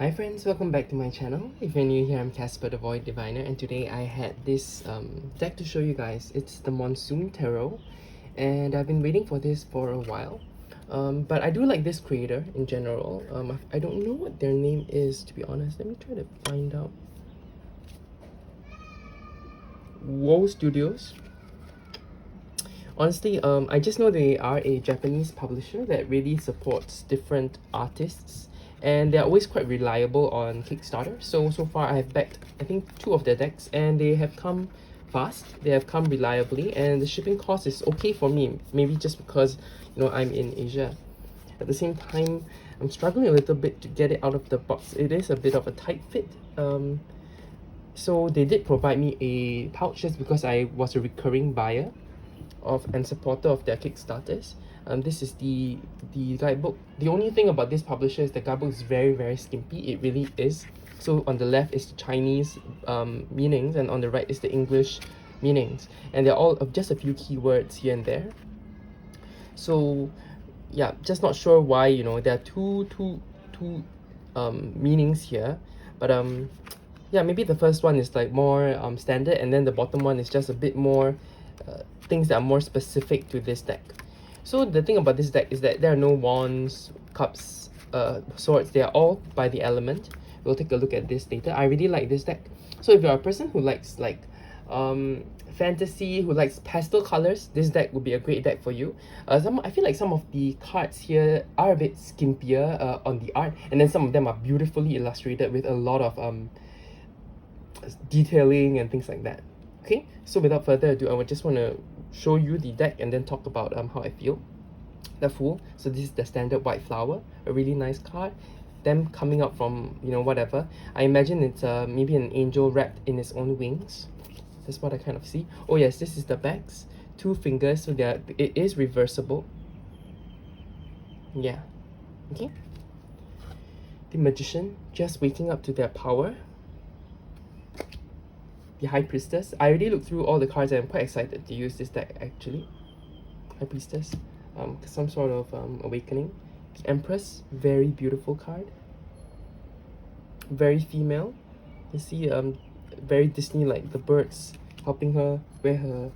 Hi friends, welcome back to my channel. If you're new here, I'm Casper the Void Diviner, and today I had this deck to show you guys. It's the Monsoon Tarot, and I've been waiting for this for a while. But I do like this creator in general. I don't know what their name is, to be honest. Let me try to find out. Woe Studios. Honestly, I just know they are a Japanese publisher that really supports different artists, and they're always quite reliable on Kickstarter. So far I have backed, I think, 2 of their decks, and they have come fast, they have come reliably, and the shipping cost is okay for me. Maybe just because, you know, I'm in Asia. At the same time, I'm struggling a little bit to get it out of the box. It is a bit of a tight fit. So they did provide me a pouch just because I was a recurring buyer of and supporter of their Kickstarters. This is the guidebook. The only thing about this publisher is the guidebook is very skimpy. It really is. So on the left is the Chinese meanings, and on the right is the English meanings, and they're all of just a few keywords here and there. So yeah, just not sure why, you know, there are two meanings here, but yeah, maybe the first one is like more standard, and then the bottom one is just a bit more things that are more specific to this deck. So the thing about this deck is that there are no wands, cups, swords. They are all by the element. We'll take a look at this later. I really like this deck. So if you're a person who likes like fantasy, who likes pastel colors, this deck would be a great deck for you. I feel like some of the cards here are a bit skimpier on the art, and then some of them are beautifully illustrated with a lot of detailing and things like that. Okay, so without further ado, I would just want to show you the deck and then talk about how I feel. The Fool. So this is the standard white flower, a really nice card. Them coming up from, you know, whatever. I imagine it's maybe an angel wrapped in its own wings. That's what I kind of see. Oh yes, this is the backs. 2 fingers, so it is reversible. Yeah. Okay. The Magician, just waking up to their power. The High Priestess. I already looked through all the cards and I'm quite excited to use this deck actually. High Priestess, some sort of awakening. The Empress, very beautiful card. Very female. You see, very Disney, like the birds helping her wear her,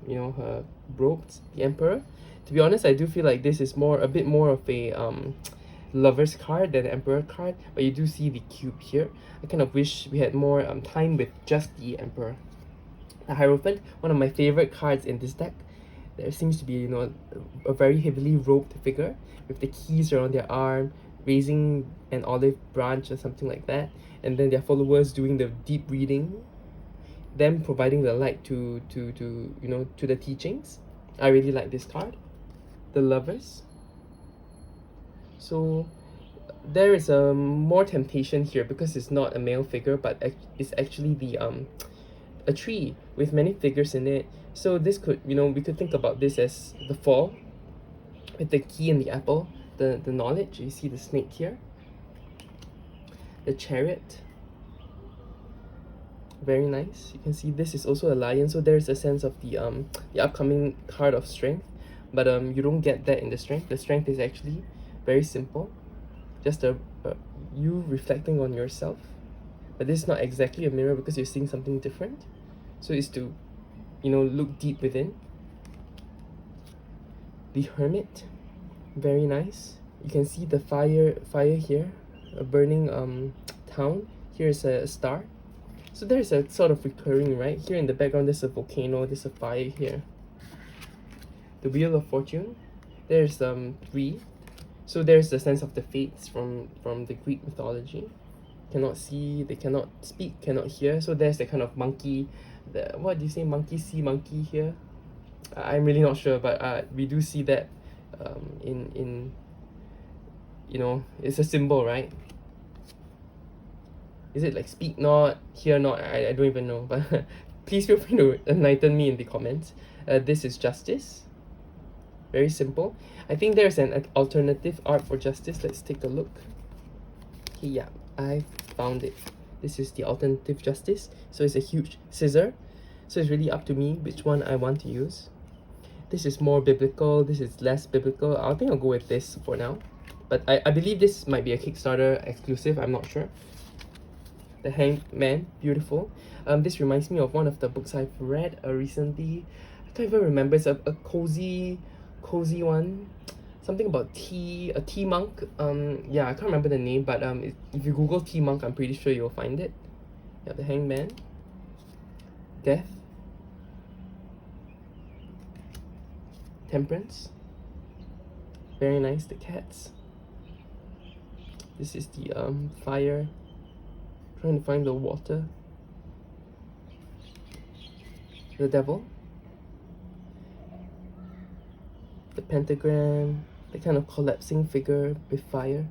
you know, her robes. The Emperor. To be honest, I do feel like this is a bit more of a Lover's card than the Emperor card, but you do see the cube here. I kind of wish we had more time with just the Emperor. The Hierophant, one of my favorite cards in this deck. There seems to be, you know, a very heavily robed figure with the keys around their arm, raising an olive branch or something like that, and then their followers doing the deep reading, them providing the light to you know, to the teachings. I really like this card. The Lovers. So there is more temptation here because it's not a male figure, but it's actually the a tree with many figures in it. So this could, you know, we could think about this as the Fall with the key and the apple, the knowledge. You see the snake here. The Chariot, very nice. You can see this is also a lion, so there's a sense of the upcoming card of strength, but you don't get that in the strength. The strength is actually very simple, just you reflecting on yourself, but this is not exactly a mirror because you're seeing something different, so it's to, you know, look deep within. The Hermit, very nice. You can see the fire here, a burning town. Here is a star, so there's a sort of recurring, right? Here in the background there's a volcano, there's a fire here. The Wheel of Fortune, there's 3. So there's the sense of the fates from the Greek mythology. Cannot see, they cannot speak, cannot hear. So there's the kind of monkey, what do you say, monkey see, monkey here? I'm really not sure, but we do see that in you know, it's a symbol, right? Is it like speak not, hear not? I don't even know, but please feel free to enlighten me in the comments. This is Justice. Very simple. I think there's an alternative art for justice. Let's take a look. Okay, yeah, I found it. This is the alternative justice. So it's a huge scissor. So it's really up to me which one I want to use. This is more biblical. This is less biblical. I think I'll go with this for now. but I believe this might be a Kickstarter exclusive, I'm not sure. The Hanged Man, beautiful. This reminds me of one of the books I've read recently. I can't even remember. It's a cozy one. Something about tea, a tea monk. Yeah, I can't remember the name, but if you Google tea monk, I'm pretty sure you'll find it. Yeah, the Hanged Man. Death. Temperance. Very nice. The cats. This is the fire. Trying to find the water. The devil. The pentagram. The kind of collapsing figure with fire.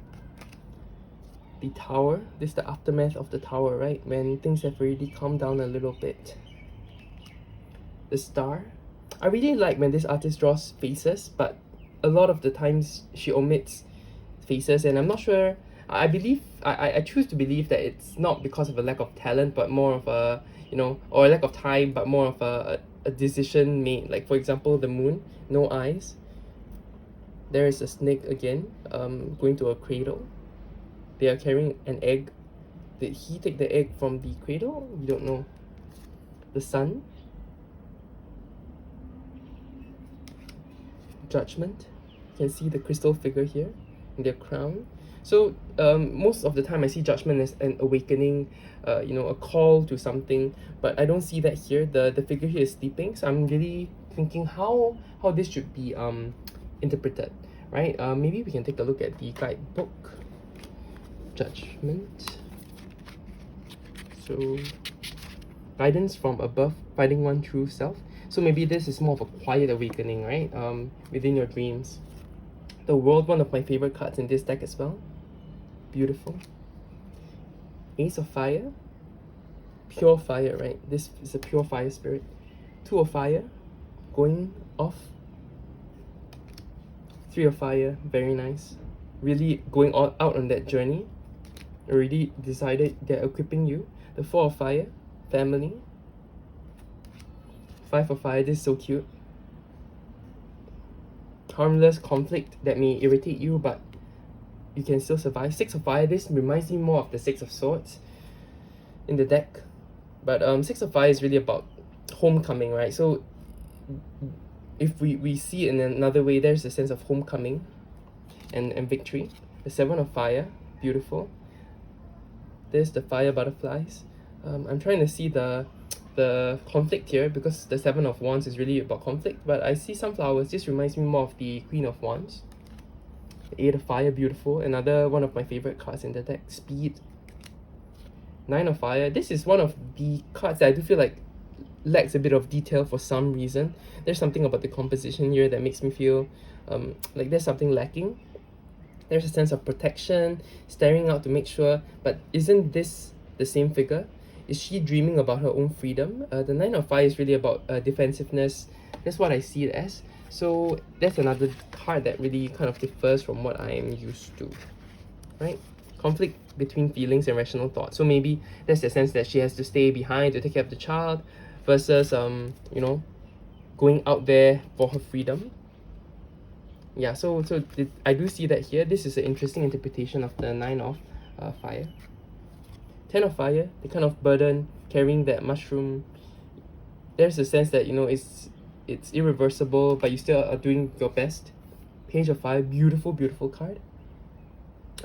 The tower. This is the aftermath of the tower, right? When things have already calmed down a little bit. The star. I really like when this artist draws faces, but a lot of the times she omits faces, and I'm not sure. I believe I choose to believe that it's not because of a lack of talent, but more of a, you know, or a lack of time, but more of a decision made. Like for example, the moon, no eyes. There is a snake again, going to a cradle. They are carrying an egg. Did he take the egg from the cradle? We don't know. The sun. Judgment. You can see the crystal figure here in their crown. So most of the time I see judgment as an awakening, you know, a call to something, but I don't see that here. The figure here is sleeping, so I'm really thinking how this should be interpreted, right? Maybe we can take a look at the guidebook. Judgment. So guidance from above, finding one true self. So maybe this is more of a quiet awakening, right? Within your dreams. The World, one of my favorite cards in this deck as well. Beautiful. Ace of Fire. Pure fire, right? This is a pure fire spirit. Two of Fire. Going off. Three of Fire. Very nice. Really going out on that journey. Already decided they're equipping you. The Four of Fire. Family. Five of Fire. This is so cute. Harmless conflict that may irritate you, but you can still survive. Six of Fire. This reminds me more of the Six of Swords in the deck, but Six of Fire is really about homecoming, right? So if we see it in another way, there's a sense of homecoming and victory. The Seven of Fire, beautiful. There's the fire butterflies. I'm trying to see the conflict here, because the Seven of Wands is really about conflict, but I see some flowers. This reminds me more of the Queen of Wands. The Eight of Fire, beautiful. Another one of my favorite cards in the deck. Speed. Nine of Fire. This is one of the cards that I do feel like lacks a bit of detail for some reason. There's something about the composition here that makes me feel like there's something lacking. There's a sense of protection, staring out to make sure, but isn't this the same figure? Is she dreaming about her own freedom? The Nine of Fire is really about defensiveness. That's what I see it as. So that's another card that really kind of differs from what I am used to, right? Conflict between feelings and rational thought. So maybe there's the sense that she has to stay behind to take care of the child versus, you know, going out there for her freedom. Yeah, so I do see that here. This is an interesting interpretation of the Nine of Fire. Ten of Fire, the kind of burden carrying that mushroom. There's a sense that, you know, it's irreversible, but you still are doing your best. Page of Fire, beautiful, beautiful card.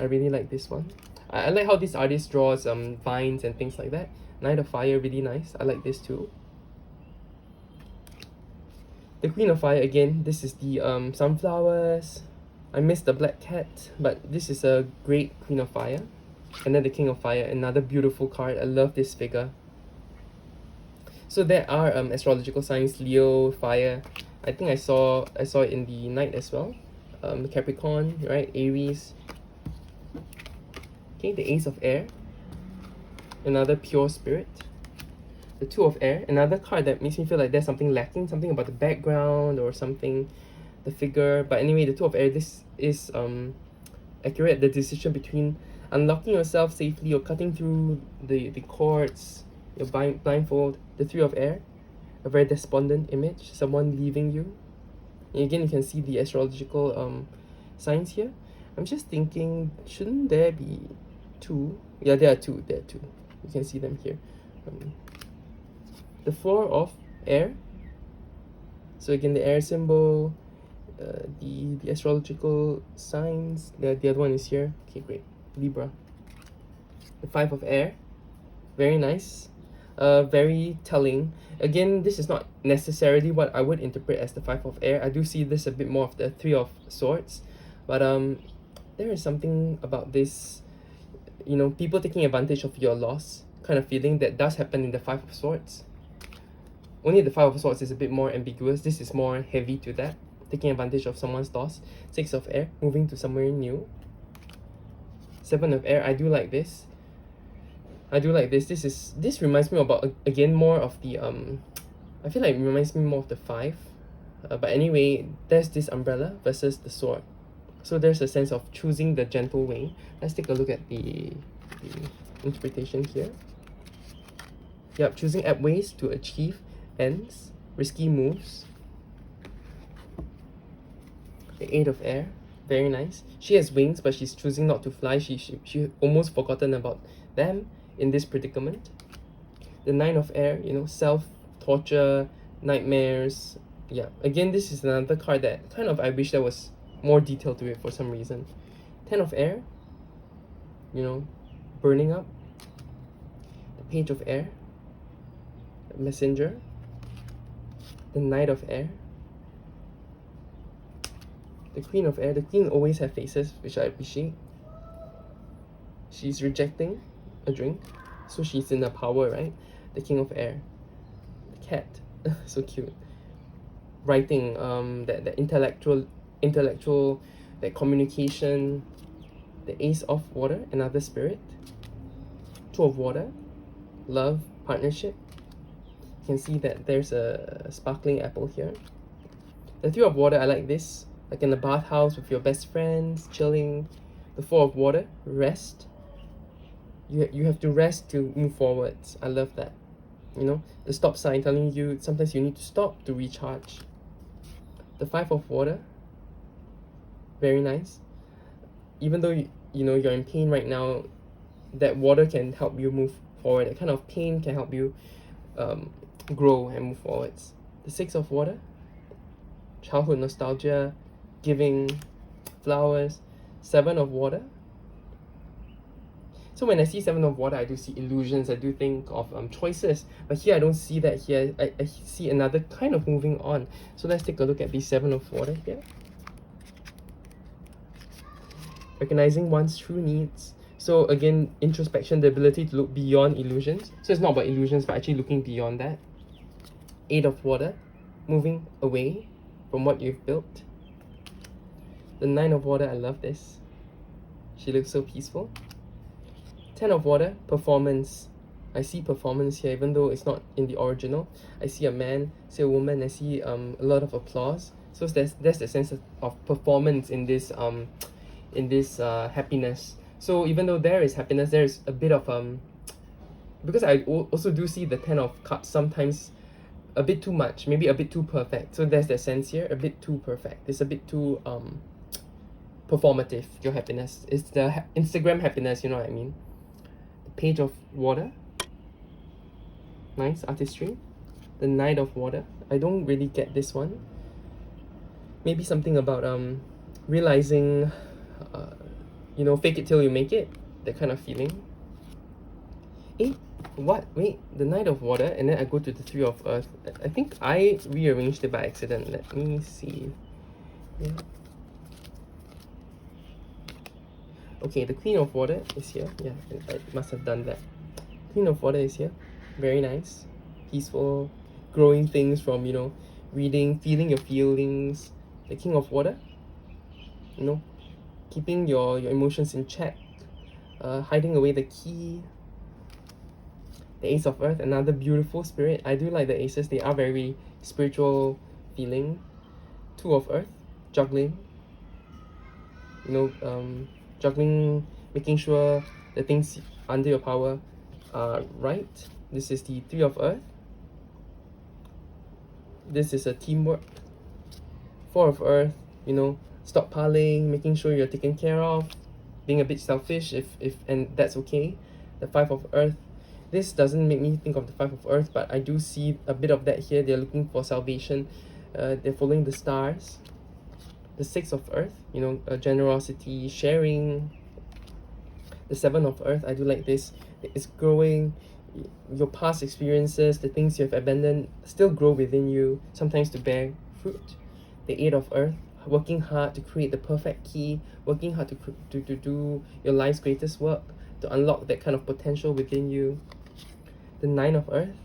I really like this one. I like how this artist draws vines and things like that. Knight of Fire, really nice. I like this too. The Queen of Fire, again, this is the sunflowers. I missed the black cat, but this is a great Queen of Fire. And then the King of Fire, another beautiful card. I love this figure. So there are astrological signs. Leo, Fire. I think I saw it in the night as well. Capricorn, right? Aries. Okay, the Ace of Air. Another pure spirit. The Two of Air. Another card that makes me feel like there's something lacking. Something about the background or something. The figure. But anyway, the Two of Air. This is accurate. The decision between unlocking yourself safely or cutting through the cords, your blindfold. The Three of Air, a very despondent image, someone leaving you. And again, you can see the astrological signs here. I'm just thinking, shouldn't there be two? Yeah, there are two. There are two. You can see them here. The Four of Air. So again, the air symbol, the astrological signs. The other one is here. Okay, great. Libra. The Five of Air. Very nice. Very telling. Again, this is not necessarily what I would interpret as the Five of Air. I do see this a bit more of the Three of Swords, but there is something about this, you know, people taking advantage of your loss kind of feeling that does happen in the Five of Swords. Only the Five of Swords is a bit more ambiguous. This is more heavy to that, taking advantage of someone's loss. Six of Air, moving to somewhere new. Seven of Air, I do like this. I do like this. This reminds me about, again, more of the I feel like it reminds me more of the Five. But anyway, there's this umbrella versus the sword. So there's a sense of choosing the gentle way. Let's take a look at the interpretation here. Yep, choosing apt ways to achieve ends, risky moves. The Eight of Air, very nice. She has wings, but she's choosing not to fly. She almost forgotten about them in this predicament. The Nine of Air, you know, self-torture, nightmares. Yeah, again, this is another card that kind of I wish there was more detail to it for some reason. Ten of Air, you know, burning up. The Page of Air, the Messenger. The Knight of Air. The Queen of Air. The Queen always have faces, which I appreciate. She's rejecting a drink, so she's in the power, right? The King of Air. The Cat. So cute. Writing, that intellectual, that communication. The Ace of Water, another spirit. Two of Water, love, partnership. You can see that there's a sparkling apple here. The Three of Water, I like this. Like in the bathhouse with your best friends, chilling. The Four of Water, rest. You have to rest to move forwards. I love that. You know, the stop sign telling you sometimes you need to stop to recharge. The Five of Water, very nice. Even though you know you're in pain right now, that water can help you move forward. That kind of pain can help you grow and move forwards. The Six of Water, childhood nostalgia, giving, flowers. Seven of Water. So when I see Seven of Water, I do see illusions. I do think of choices. But here I don't see that here. I see another kind of moving on. So let's take a look at the Seven of Water here. Recognizing one's true needs. So again, introspection, the ability to look beyond illusions. So it's not about illusions, but actually looking beyond that. Eight of Water, moving away from what you've built. The Nine of Water, I love this. She looks so peaceful. Ten of Water, performance. I see performance here, even though it's not in the original. I see a man, see a woman, I see a lot of applause. So there's the sense of performance in this happiness. So even though there is happiness, there is a bit of because I also do see the Ten of Cups sometimes a bit too much, maybe a bit too perfect. So there's the sense here, a bit too perfect. It's a bit too performative, your happiness. It's the Instagram happiness, you know what I mean? The Page of Water, nice artistry. The Knight of Water, I don't really get this one. Maybe something about realizing you know, fake it till you make it, that kind of feeling. What? Wait, the Knight of Water, and then I go to the Three of Earth. I think I rearranged it by accident. Let me see. Yeah. Okay, the Queen of Water is here. Yeah, I must have done that. Queen of Water is here. Very nice. Peaceful. Growing things from, you know, reading, feeling your feelings. The King of Water, you know, keeping your emotions in check. Hiding away the key. The Ace of Earth, another beautiful spirit. I do like the aces. They are very spiritual feeling. Two of Earth, juggling. You know, juggling, making sure the things under your power are right. This is the Three of Earth. This is a teamwork. Four of Earth, you know, stockpiling, making sure you're taken care of, being a bit selfish and that's okay. The Five of Earth. This doesn't make me think of the Five of Earth, but I do see a bit of that here. They're looking for salvation. They're following the stars. The Six of Earth, you know, generosity, sharing. The Seven of Earth, I do like this. It's growing. Your past experiences, the things you have abandoned, still grow within you, sometimes to bear fruit. The Eight of Earth, working hard to create the perfect key, working hard to do your life's greatest work, to unlock that kind of potential within you. The Nine of Earth,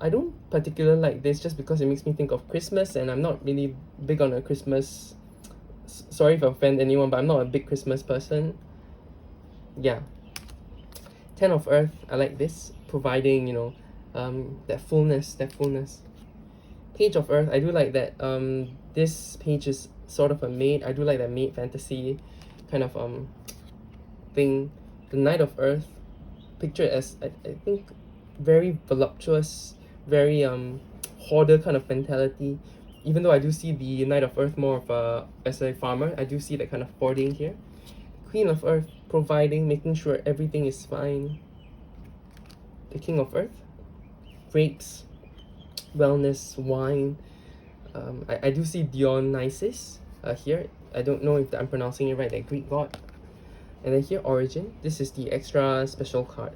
I don't particularly like this just because it makes me think of Christmas, and I'm not really big on a Christmas. Sorry if I offend anyone, but I'm not a big Christmas person. Yeah. Ten of Earth, I like this, providing, you know, that fullness. Page of Earth, I do like that. This page is sort of a maid. I do like that maid fantasy kind of thing. The Knight of Earth, picture it as I think very voluptuous, very hoarder kind of mentality. Even though I do see the Knight of Earth more of a as a farmer, I do see that kind of hoarding here. Queen of Earth, providing, making sure everything is fine. The King of Earth, grapes, wellness, wine. I do see Dionysus here. I don't know if I'm pronouncing it right, that Greek god. And then here, Origin. This is the extra special card.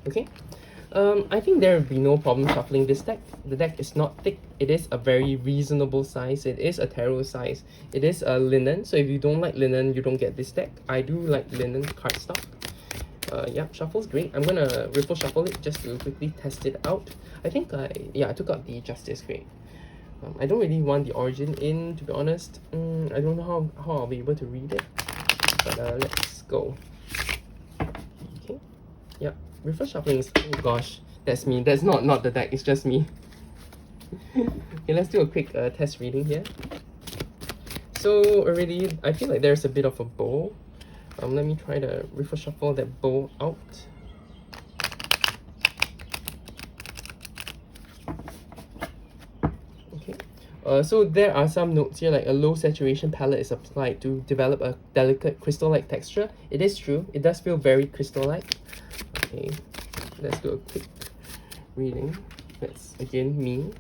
Okay. I think there will be no problem shuffling this deck. The deck is not thick. It is a very reasonable size. It is a tarot size. It is a linen. So if you don't like linen, you don't get this deck. I do like linen cardstock. Yeah, shuffle's great. I'm gonna riffle shuffle it just to quickly test it out. I think I took out the Justice. Great. I don't really want the Origin in, to be honest. I don't know how I'll be able to read it. But let's go. Okay. Yeah. Riffle shuffling is, oh gosh, that's me. That's not the deck, it's just me. Okay, let's do a quick test reading here. So already, I feel like there's a bit of a bow. Let me try to riffle shuffle that bow out. Okay. So there are some notes here, like a low saturation palette is applied to develop a delicate crystal-like texture. It is true. It does feel very crystal-like. Okay, let's do a quick reading. That's again me.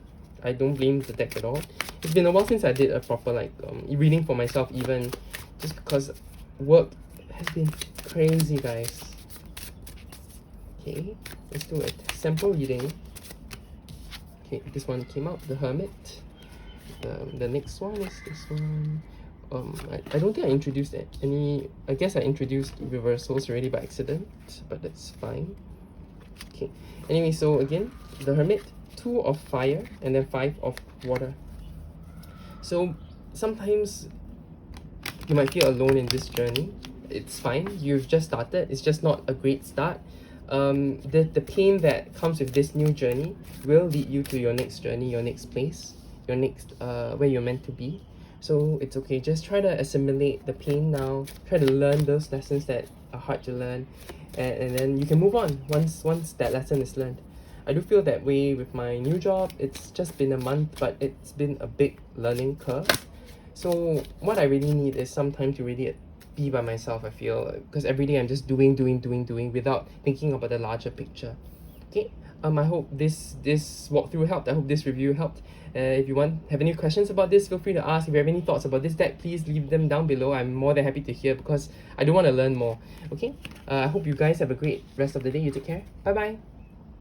I don't blame the deck at all. It's been a while since I did a proper like reading for myself, even just because work has been crazy, guys. Okay, let's do a sample reading. Okay, this one came out, the Hermit. The next one is this one. I don't think I introduced any. I guess I introduced reversals already by accident, but that's fine. Okay. Anyway, so again, the Hermit, 2 of fire, and then 5 of water. So sometimes you might feel alone in this journey. It's fine. You've just started. It's just not a great start. The pain that comes with this new journey will lead you to your next journey, your next place, your next where you're meant to be. So it's okay, just try to assimilate the pain now, try to learn those lessons that are hard to learn, and then you can move on once that lesson is learned. I do feel that way with my new job. It's just been a month, but it's been a big learning curve. So what I really need is some time to really be by myself, I feel, because every day I'm just doing without thinking about the larger picture. Okay, I hope this walkthrough helped. I hope this review helped. If you have any questions about this, feel free to ask. If you have any thoughts about this deck, please leave them down below. I'm more than happy to hear because I do want to learn more. Okay, I hope you guys have a great rest of the day. You take care. Bye bye.